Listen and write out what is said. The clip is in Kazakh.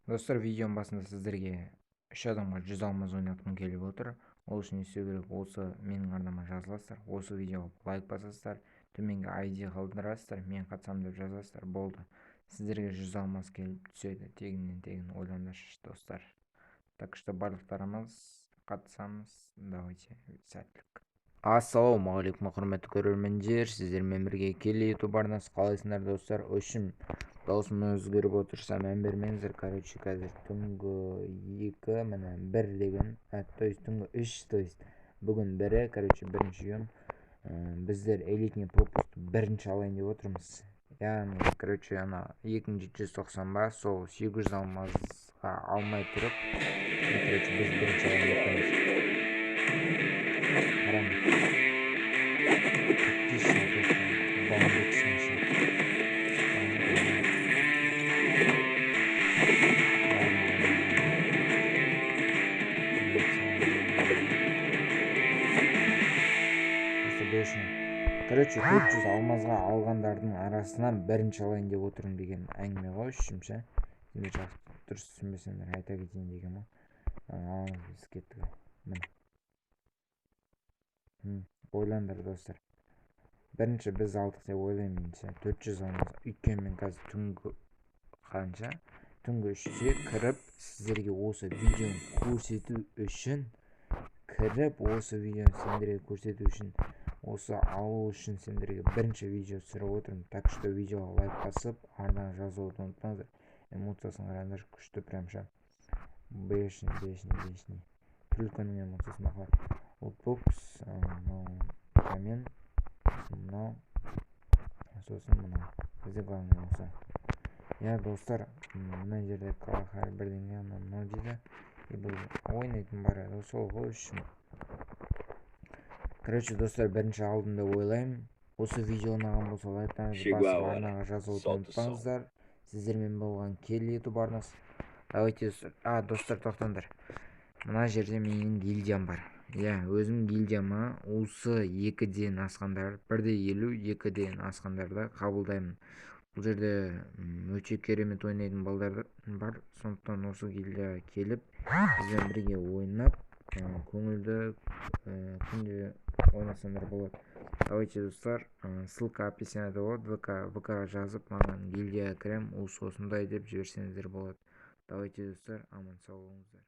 Достар, видеоның басында сіздерге 3 адамға 100 алмаз ойнатқым келіп отыр. Ол үшін не істеу керек? Осы менің арнама жазыласыздар, осы видеоға лайк басасыздар, төменге ID қалдырасыздар, мен қатысамын деп жазасыздар, болды. Сіздерге 100 алмаз келіп түседі, тегіннен тегін, ойландаршы достар. Так что барлықтарымыз қатысамыз. Давайте, сәттілік. Ассалаумағалейкум құрметті көрермендер, сіздермен бірге Келли YouTube арнасы. Қалайсыңдар достар? Өшім даусым өзгеріп отырса мән бермеңіздер. Короче, қазір түнгі 2, міне 1 деген, то есть түнгі 3, то есть бүгін 1-і, короче, бірінші үйім. Біздер элитный пропуск бірінші алайын деп отырмыз. Яғни, короче, ана 2790 ба, сол 800 алмазға алмай тұрып, короче, біз бірінші алайын деп тұрмыз. Қараңыз. Отлично, просто бомбичный счет. Короче, 400 алмазға алғандардың арасынан бірінші алайын деп отырмын деген әңгіме ғой, үшінші. Сендер жақсы дұрыс түсінбесеңдер айта кетейін деген ғой. Біз кеттік. Міне. Ойлаңдар достар. Бірінші біз алдық деп ойлаймын. 400 алмаз. Өйткені мен қазір түнгі қанша? Түнгі 3-те кіріп, сіздерге осы видеоны көрсету үшін, осы алу үшін сендерге бірінші видео түсіріп отырмын. Так что видеоға лайк басып, ардынан жазуды ұмытпаңыздар. Эмоциясын қараңдар, күшті прямша. Бешний. Түлкінің эмоциясы мақар. Лутбокс, камен, мынау, сосын мынау. Бізде главный осы. Достар, мына жерде қалақар бірдеңе, мынау дейді. Бұл ойнайтын бар еді, сол ғой үшін. Короче, достар, бірінші алдым деп ойлаймын. Осы видео ұнаған болса лайктарыңызды басып, арнаға жазуды ұмытпаңыздар. Сіздермен болған Келли YouTube арнасы. Давайте, достар, тоқтаңдар. Мына жерде менің гильдиям бар. Өзім гильдияма осы 2-ден асқандар, 1-50, 2-ден асқандарды қабылдаймын. Бұл жерде өте керемет ойнайтын балдар бар. Сондықтан осы гильдияға келіп, бізбен бірге ойнап, көңілді күнде ойнасаңдар болады. Давайте, достар, ссылка описаниеда болады. ВК жазып, маған гильдияға кірем, осындай деп жіберсеңіздер болады. Давайте, достар, аман сау болыңыздар.